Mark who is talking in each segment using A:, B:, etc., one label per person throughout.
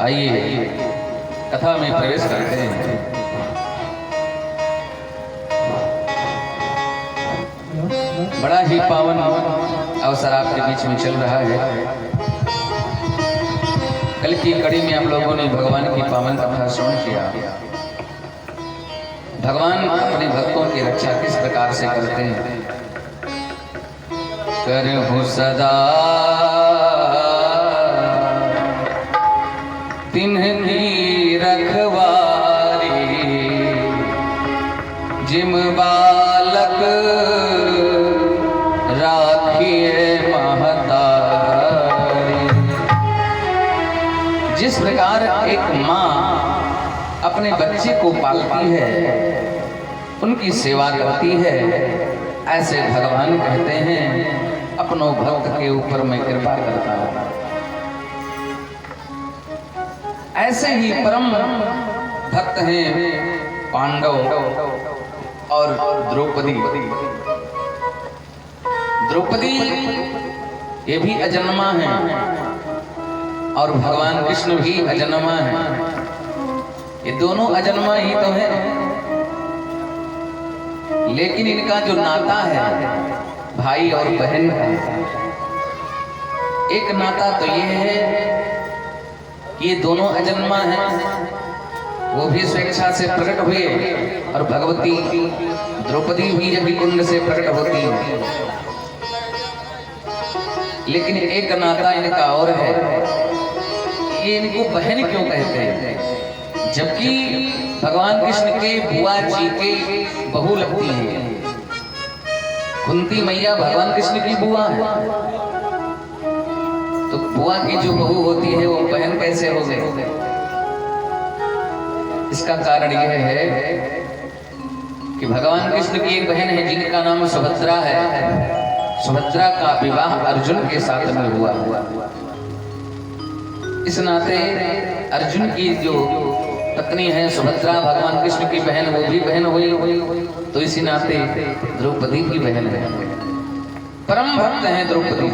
A: आइए कथा में प्रवेश करते हैं। बड़ा ही पावन अवसर आपके बीच में चल रहा है। कल की कड़ी में आप लोगों ने भगवान की पावन कथा श्रवण किया। भगवान अपने भक्तों की रक्षा किस प्रकार से करते हैं। करहु सदा तिन्हकी रखवारी, जिम बालक राखिए महतारी। जिस प्रकार एक माँ अपने बच्चे को पालती है, उनकी सेवा करती है, ऐसे भगवान कहते हैं अपनों भक्त के ऊपर मैं कृपा करता हूं। ऐसे ही परम भक्त हैं पांडव और द्रौपदी। द्रौपदी ये भी अजन्मा है और भगवान कृष्ण भी अजन्मा है। ये दोनों अजन्मा ही तो है, लेकिन इनका जो नाता है भाई और बहन का, एक नाता तो ये है कि ये दोनों अजन्मा हैं, वो भी स्वेच्छा से प्रकट हुए और भगवती द्रौपदी भी यज्ञ कुंड से प्रकट होती है। लेकिन एक नाता इनका और है, ये इनको बहन क्यों कहते हैं, जबकि भगवान कृष्ण के बुआ जी के बहू लगती हैं। कुंती मैया भगवान कृष्ण की बुआ है, तो बुआ की जो बहू होती है वो बहन कैसे हो गई। इसका कारण यह है कि भगवान कृष्ण की एक बहन है जिनका नाम सुभद्रा है। सुभद्रा का विवाह अर्जुन के साथ में हुआ। इस नाते अर्जुन की जो पत्नी है सुभद्रा भगवान कृष्ण की बहन, वो भी बहन हुई, तो इसी नाते द्रौपदी की बहन है। परम भक्त हैं द्रौपदी,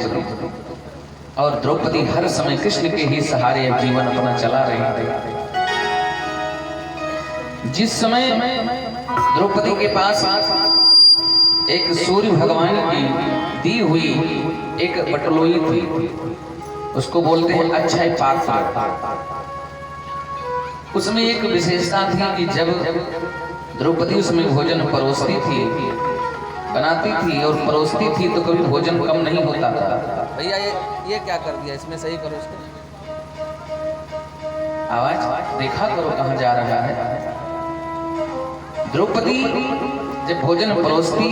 A: और द्रौपदी हर समय कृष्ण के ही सहारे जीवन अपना चला रही है। जिस समय द्रौपदी के पास एक सूर्य भगवान की दी हुई एक बटलोई थी, उसको बोलते हैं अक्षय पात्र। उसमें एक विशेषता थी कि जब द्रौपदी उसमें भोजन परोसती थी, बनाती थी और परोसती थी, तो कभी भोजन कम नहीं होता था।
B: भैया ये क्या कर दिया, इसमें सही करो इसको।
A: आवाज देखा करो कहाँ जा रहा है। द्रौपदी जब भोजन परोसती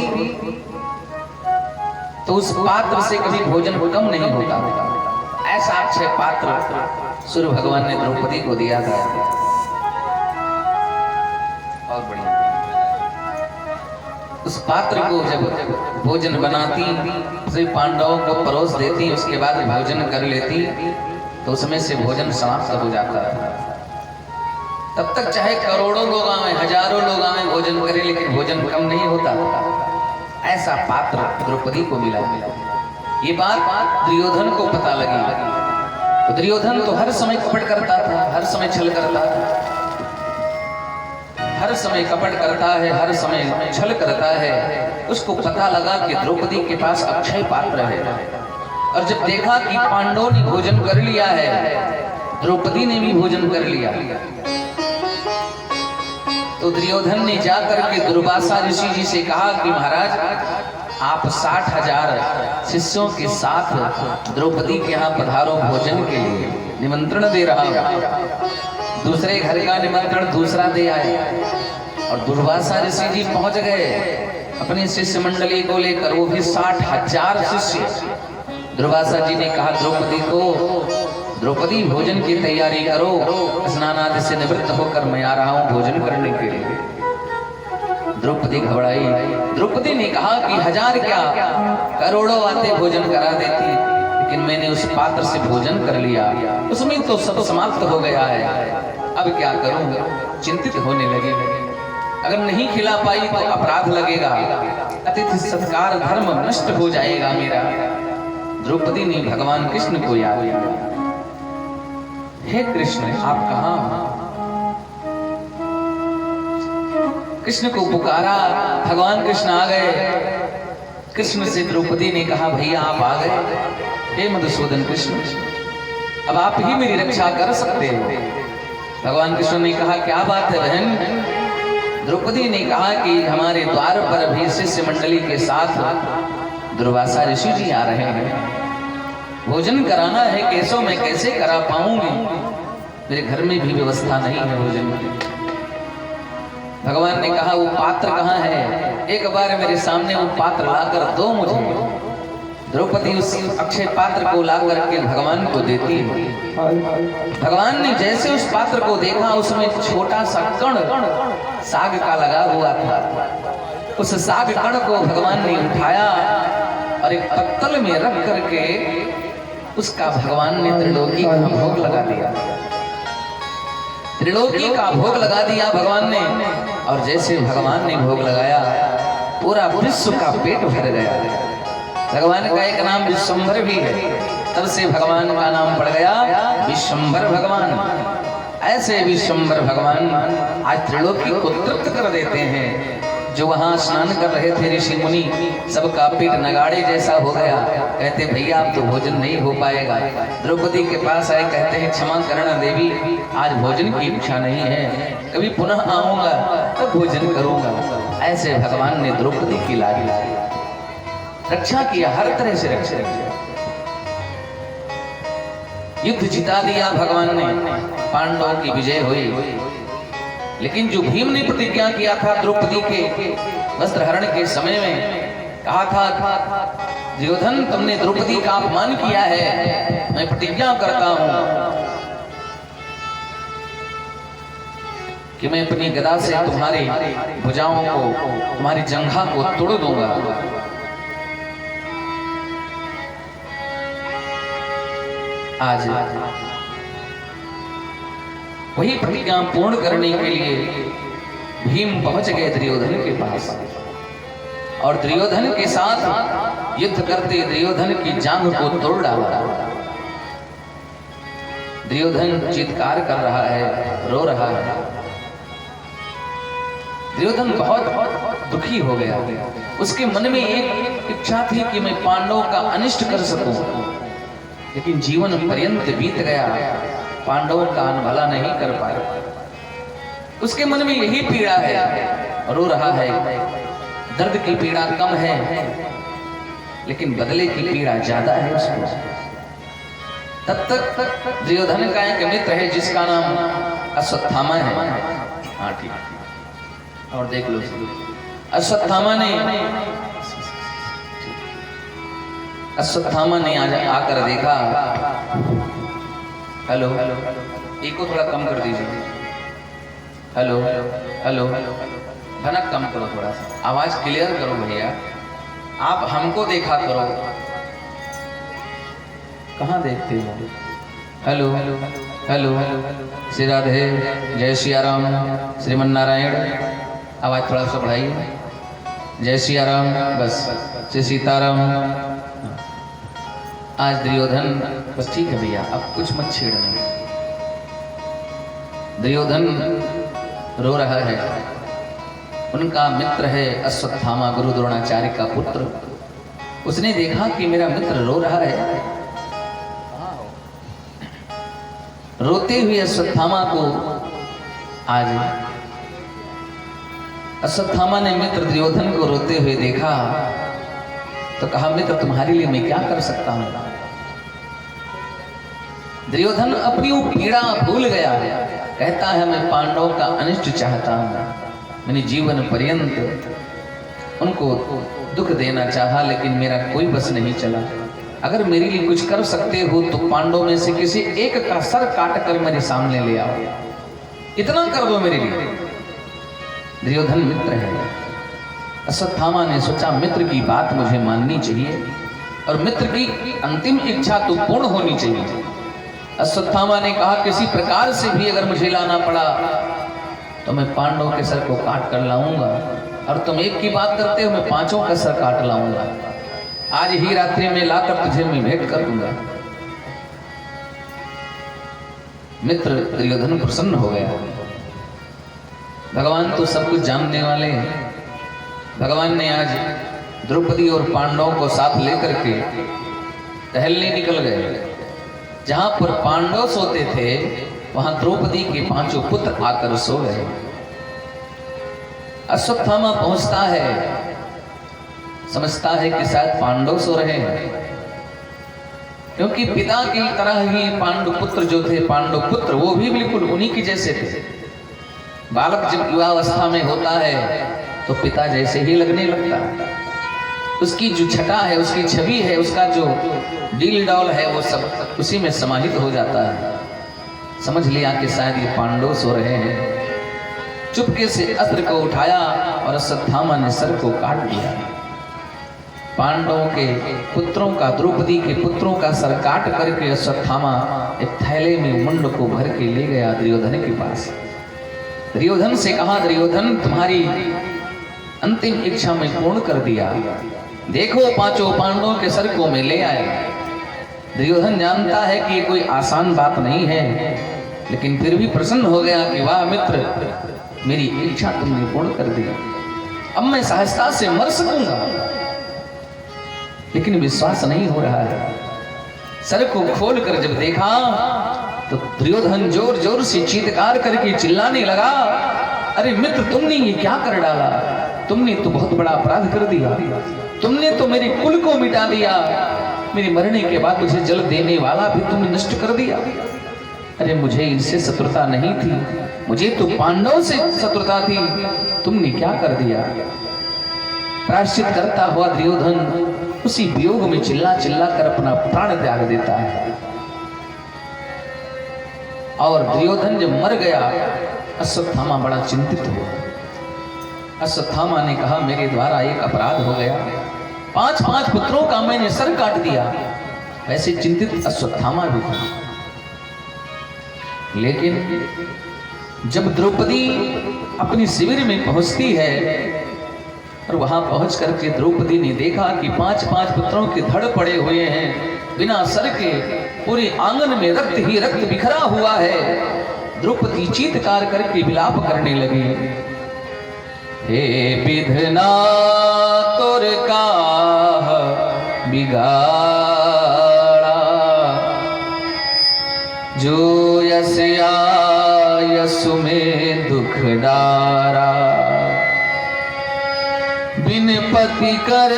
A: तो उस पात्र से कभी भोजन कम नहीं होता। ऐसा अक्षय पात्र सूर्य भगवान ने द्रौपदी को दिया था। और बढ़िया उस पात्र को जब भोजन बनाती, सभी पांडवों को परोस देती, उसके बाद भोजन कर लेती, तो उसमें से भोजन समाप्त हो जाता है। तब तक चाहे करोड़ों लोग आए, हजारों लोग आए भोजन करें, लेकिन भोजन कम नहीं होता। ऐसा पात्र द्रौपदी को मिला। ये बात दुर्योधन को पता लगी, तो दुर्योधन तो हर समय कपट करता था, हर समय छल करता था, हर समय कपट करता है, हर समय छल करता है। उसको पता लगा कि द्रौपदी के पास अक्षय पात्र है, और जब देखा कि पांडवों ने भोजन कर लिया है, द्रौपदी ने भी भोजन कर लिया, तो दुर्योधन ने जाकर के दुर्वासा ऋषि जी से कहा कि महाराज आप 60,000 शिष्यों के साथ द्रौपदी के यहाँ पधारो, भोजन के लिए निमंत्रण दे रहा हूं। दूसरे घर का निमंत्रण दूसरा दे आए, और दुर्वासा ऋषि जी पहुंच गए अपनी शिष्य मंडली को लेकर, वो भी 60,000 शिष्य। दुर्वासा जी ने कहा द्रौपदी को, द्रौपदी भोजन की तैयारी करो, स्नान आदि से निवृत्त होकर मैं आ रहा हूं भोजन करने के लिए। द्रौपदी घबराई। द्रौपदी ने कहा कि 1000 क्या करोड़ों आते भोजन करा देती, लेकिन मैंने उस पात्र से भोजन कर लिया, उसमें तो सब समाप्त हो गया है, अब क्या करूं। चिंतित होने लगी। अगर नहीं खिला पाई तो अपराध लगेगा, अतिथि सत्कार धर्म नष्ट हो जाएगा मेरा। द्रौपदी ने भगवान कृष्ण को याद किया। हे कृष्ण आप कहाँ हो? कृष्ण को पुकारा, भगवान कृष्ण आ गए। कृष्ण से द्रौपदी ने कहा भैया आप आ गए। हे मधुसूदन कृष्ण, अब आप ही मेरी रक्षा कर सकते हो। भगवान कृष्ण ने कहा क्या बात है बहन? द्रौपदी ने कहा कि हमारे द्वार पर अभी शिष्य मंडली के साथ दुर्वासा ऋषि जी आ रहे हैं, भोजन कराना है, कैसो मैं कैसे करा पाऊंगी, मेरे घर में भी व्यवस्था नहीं है भोजन की। भगवान ने कहा वो पात्र कहाँ है? एक बार मेरे सामने वो पात्र लाकर दो मुझे। द्रौपदी उस अक्षय पात्र को ला करके भगवान को देती है। भगवान ने जैसे उस पात्र को देखा, उसमें छोटा सा कण साग का लगा हुआ था। उस साग कण को भगवान ने उठाया और एक पत्तल में रख करके उसका भगवान ने त्रिलोकी का भोग लगा दिया। त्रिलोकी का भोग लगा दिया भगवान ने, और जैसे भगवान ने भोग लगाया पूरा विश्व का पेट भर गया। भगवान का एक नाम विश्वंभर भी है, तब से भगवान का नाम पड़ गया विश्वंभर भगवान। ऐसे विश्वंभर भगवान आज त्रिलोकी को तृप्त कर देते हैं। जो वहां स्नान कर रहे थे ऋषि मुनि, सबका पेट नगाड़े जैसा हो गया। कहते भैया अब तो भोजन नहीं हो पाएगा। द्रौपदी के पास आए, कहते हैं क्षमा करना देवी, आज भोजन की इच्छा नहीं है, कभी पुनः आऊंगा तब भोजन करूंगा। ऐसे भगवान ने द्रौपदी की लाज रक्षा किया, हर तरह से रक्षा किया। युद्ध जिता दिया भगवान ने, पांडवों की विजय हुई। लेकिन जो भीम ने प्रतिज्ञा किया था द्रौपदी के वस्त्रहरण के समय में, कहा था दुर्योधन तुमने द्रौपदी का अपमान किया है, मैं प्रतिज्ञा करता हूं कि मैं अपनी गदा से तुम्हारी भुजाओं को, तुम्हारी जंघा को तोड़ दूंगा। आज वही प्रतिज्ञा पूर्ण करने के लिए भीम पहुंच गए दुर्योधन के पास, और दुर्योधन के साथ युद्ध करते दुर्योधन की जांघ को तोड़ डाला। दुर्योधन चित्कार कर रहा है, रो रहा है। दुर्योधन बहुत दुखी हो गया। उसके मन में एक इच्छा थी कि मैं पांडवों का अनिष्ट कर सकूं, लेकिन जीवन पर्यंत बीत गया, पांडवों का अनभला नहीं कर पाया। उसके मन में यही पीड़ा है, रो रहा है। दर्द की पीड़ा कम है, लेकिन बदले की पीड़ा ज्यादा है उसको। तब तक दुर्योधन का एक मित्र है जिसका नाम अश्वत्थामा है। हाँ ठीक, और देख लो अश्वत्थामा ने आज आकर देखा। हेलो, एक को थोड़ा कम कर दीजिए। हेलो हेलो, भनक कम करो, थोड़ा सा आवाज क्लियर करो भैया। आप हमको देखा करो, कहाँ देखते हो? हेलो हेलो, श्री राधे, जय सिया राम, श्रीमन नारायण। आवाज थोड़ा सा बढ़ाइए। जय सिया राम, बस, श्री सीताराम। आज दुर्योधन, बस ठीक है भैया, अब कुछ मत छेड़ना। दुर्योधन रो रहा है। उनका मित्र है अश्वत्थामा, गुरु द्रोणाचार्य का पुत्र। उसने देखा कि मेरा मित्र रो रहा है। रोते हुए अश्वत्थामा को आज अश्वत्थामा ने मित्र दुर्योधन को रोते हुए देखा तो कहा मित्र तुम्हारे लिए मैं क्या कर सकता हूं। दुर्योधन अपनी वो पीड़ा भूल गया, कहता है मैं पांडवों का अनिष्ट चाहता हूं, मैंने जीवन पर्यंत उनको दुख देना चाहा, लेकिन मेरा कोई बस नहीं चला। अगर मेरे लिए कुछ कर सकते हो तो पांडवों में से किसी एक का सर काट कर मेरे सामने ले आओ, इतना कर दो मेरे लिए। दुर्योधन मित्र है। अश्वत्थामा ने सोचा मित्र की बात मुझे माननी चाहिए और मित्र की अंतिम इच्छा तो पूर्ण होनी चाहिए। अश्वत्थामा ने कहा किसी प्रकार से भी अगर मुझे लाना पड़ा तो मैं पांडवों के सर को काट कर लाऊंगा, और तुम एक की बात करते हो, मैं पांचों का सर काट लाऊंगा। आज ही रात्रि में लाकर तुझे मैं भेंट कर दूंगा। मित्र दुर्योधन प्रसन्न हो गया। भगवान तो सब कुछ जानने वाले हैं। भगवान ने आज द्रौपदी और पांडवों को साथ लेकर के टहलने निकल गए। जहां पर पांडव सोते थे वहां द्रौपदी के 5 पुत्र आकर सो गए। अश्वत्थामा पहुंचता है, समझता है कि शायद पांडव सो रहे हैं, क्योंकि पिता की तरह ही पांडु पुत्र जो थे, पांडव पुत्र वो भी बिल्कुल उन्हीं के जैसे थे। बालक जब युवावस्था में होता है तो पिता जैसे ही लगने लगता है। उसकी जो छटा है, उसकी छवि है, उसका जो डील डॉल है, वो सब उसी में समाहित हो जाता है। समझ लिया कि शायद ये पांडव सो रहे हैं। चुपके से अस्त्र को उठाया और अश्वत्थामा ने सर को काट दिया। पांडवों के पुत्रों का, द्रौपदी के पुत्रों का सर काट करके अश्वत्थामा एक थैले में मुंड को भर के ले गया दुर्योधन के पास। दुर्योधन से कहा, दुर्योधन तुम्हारी अंतिम इच्छा में पूर्ण कर दिया। देखो 5 पांडवों के सर को मैं ले आया। दुर्योधन जानता है कि ये कोई आसान बात नहीं है, लेकिन फिर भी प्रसन्न हो गया कि वाह मित्र, मेरी इच्छा तुमने पूर्ण कर दी। अब मैं सहजता से मर सकूंगा, लेकिन विश्वास नहीं हो रहा है। सर को खोलकर जब देखा तो दुर्योधन जोर जोर से चीत्कार करके चिल्लाने लगा, अरे मित्र, तुमने ये क्या कर डाला? तुमने तो बहुत बड़ा अपराध कर दिया। तुमने तो मेरे कुल को मिटा दिया। मेरे मरने के बाद मुझे जल देने वाला भी तुमने नष्ट कर दिया। अरे मुझे इनसे शत्रुता नहीं थी, मुझे तो पांडवों से शत्रुता थी। तुमने क्या कर दिया? प्रायश्चित करता हुआ दुर्योधन उसी वियोग में चिल्ला चिल्ला कर अपना प्राण त्याग देता है। और दुर्योधन जब मर गया, अश्वत्थामा बड़ा चिंतित हुआ। अश्वत्थामा ने कहा, मेरे द्वारा एक अपराध हो गया। 5 पुत्रों का मैंने सर काट दिया। वैसे चिंतित अश्वत्थामा भी था, लेकिन जब द्रौपदी अपनी शिविर में पहुंचती है और वहां पहुंच करके द्रौपदी ने देखा कि 5 पुत्रों के धड़ पड़े हुए हैं, बिना सर के पूरे आंगन में रक्त ही रक्त बिखरा हुआ है। द्रौपदी चीत्कार करके विलाप करने लगी, हे विधना तोर का बिगाड़ा, जो यस यस में दुख डारा, बिन पति कर।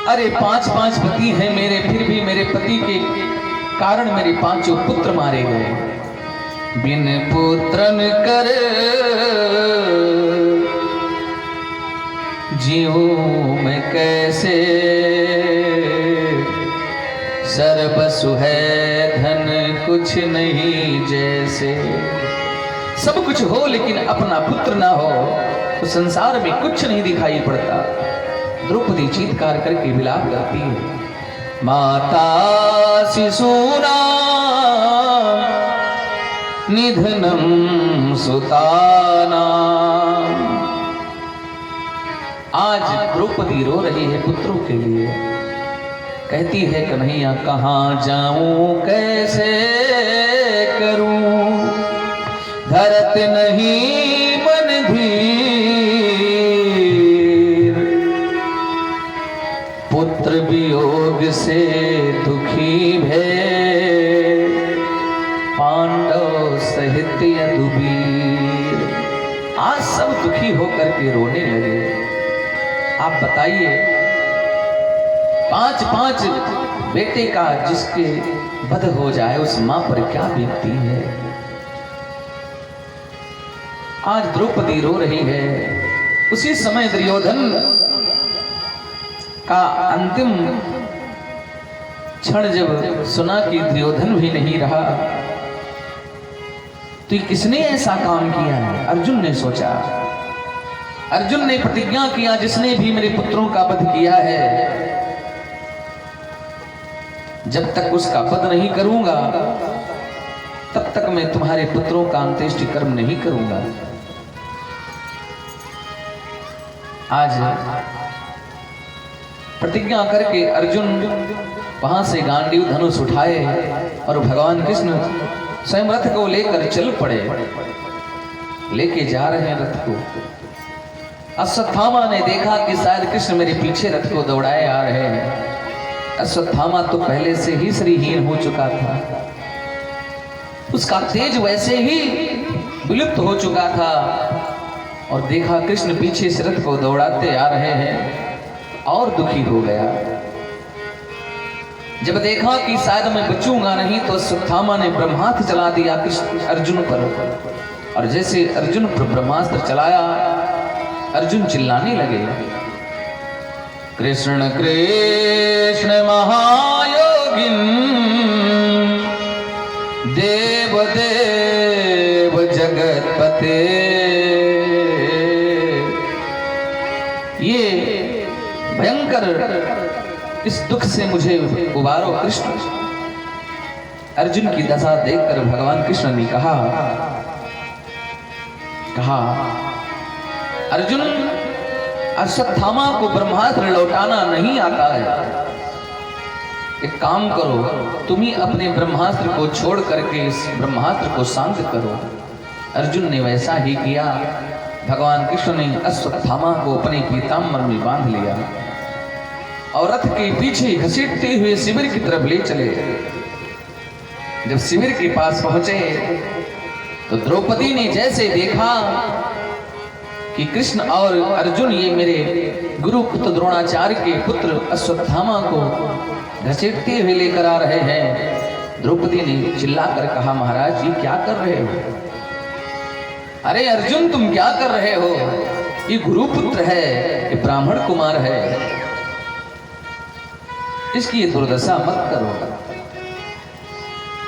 A: अरे 5 पति हैं मेरे, फिर भी मेरे पति के कारण मेरे 5 पुत्र मारे गए। बिन पुत्रन कर जीऊं मैं कैसे, सर्वसु है धन कुछ नहीं जैसे। सब कुछ हो लेकिन अपना पुत्र ना हो तो संसार में कुछ नहीं दिखाई पड़ता। द्रौपदी चीत्कार करके विलाप करती है, माता शिशूना निधनम सुताना। आज द्रौपदी रो रही है पुत्रों के लिए। कहती है, कन्हैया कहाँ जाऊं कैसे करूं, धरत नहीं मन धीर, पुत्र वियोग से दुखी भय, पांडव सहित यदुवीर। आज सब दुखी होकर के रोने लगे। आप बताइए, 5 बेटे का जिसके वध हो जाए उस मां पर क्या बीतती है। आज द्रौपदी रो रही है। उसी समय दुर्योधन का अंतिम क्षण जब सुना कि दुर्योधन भी नहीं रहा, तो किसने ऐसा काम किया है? अर्जुन ने सोचा। अर्जुन ने प्रतिज्ञा किया, जिसने भी मेरे पुत्रों का वध किया है, जब तक उसका वध नहीं करूंगा तब तक मैं तुम्हारे पुत्रों का अंत्येष्टि कर्म नहीं करूंगा। आज प्रतिज्ञा करके अर्जुन वहां से गांडीव धनुष उठाए और भगवान कृष्ण स्वयं रथ को लेकर चल पड़े। लेके जा रहे हैं रथ को। अश्वत्थामा ने देखा कि शायद कृष्ण मेरे पीछे रथ को दौड़ाए आ रहे हैं। अश्वत्थामा तो पहले से ही श्रीहीन हो चुका था, उसका तेज वैसे ही विलुप्त हो चुका था। और देखा कृष्ण पीछे से रथ को दौड़ाते आ रहे हैं और दुखी हो गया। जब देखा कि शायद मैं बचूंगा नहीं तो अश्वत्थामा ने ब्रह्मास्त्र चला दिया कृष्ण अर्जुन पर। और जैसे अर्जुन पर ब्रह्मास्त्र चलाया, अर्जुन चिल्लाने लगे, कृष्ण कृष्ण महायोगिन देव देव जगतपते। ये भयंकर इस दुख से मुझे उबारो कृष्ण। अर्जुन की दशा देखकर भगवान कृष्ण ने कहा अर्जुन, अश्वत्थामा को ब्रह्मास्त्र लौटाना नहीं आता है। एक काम करो, तुम ही अपने ब्रह्मास्त्र को छोड़ करके इस ब्रह्मास्त्र को शांत करो। अर्जुन ने वैसा ही किया। भगवान कृष्ण ने अश्वत्थामा को अपने पीताम्बर में बांध लिया और रथ के पीछे घसीटते हुए शिविर की तरफ ले चले। जब शिविर के पास पहुंचे तो द्रौपदी ने जैसे देखा कि कृष्ण और अर्जुन ये मेरे गुरु पुत्र द्रोणाचार्य के पुत्र अश्वत्थामा को घसीटते हुए लेकर आ रहे हैं, द्रौपदी ने चिल्लाकर कहा, महाराज ये क्या कर रहे हो? अरे अर्जुन तुम क्या कर रहे हो? ये गुरु पुत्र है, ये ब्राह्मण कुमार है, इसकी ये दुर्दशा मत करो।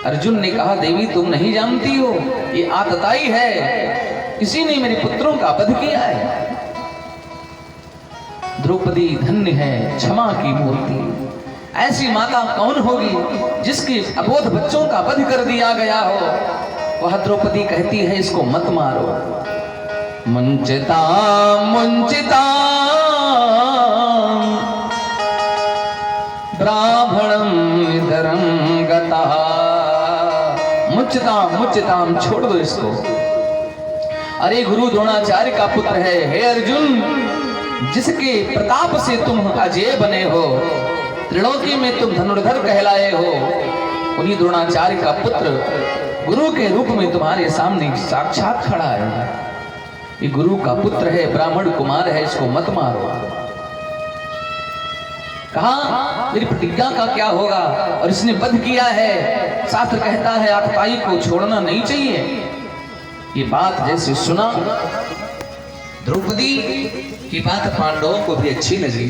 A: अर्जुन ने कहा, देवी तुम नहीं जानती हो, ये आतताई है, इसी ने मेरे पुत्रों का वध किया है। द्रौपदी धन्य है, क्षमा की मूर्ति। ऐसी माता कौन होगी जिसके अबोध बच्चों का वध कर दिया गया हो? वह द्रौपदी कहती है, इसको मत मारो। मुंचिता मुंचिता ब्राह्मणम इधरम गता। मुच्यताम मुच्यताम, छोड़ दो इसको। अरे गुरु द्रोणाचार्य का पुत्र है, हे अर्जुन, जिसके प्रताप से तुम अजय बने हो, त्रिलोकी में तुम धनुर्धर कहलाए हो, उन्हीं द्रोणाचार्य का पुत्र गुरु के रूप में तुम्हारे सामने साक्षात खड़ा है। ये गुरु का पुत्र है, ब्राह्मण कुमार है, इसको मत मारो। कहा मेरी प्रतिज्ञा का क्या होगा? और इसने वध किया है, शास्त्र कहता है आतताई को छोड़ना नहीं चाहिए। ये बात जैसे सुना, द्रौपदी की बात पांडवों को भी अच्छी लगी।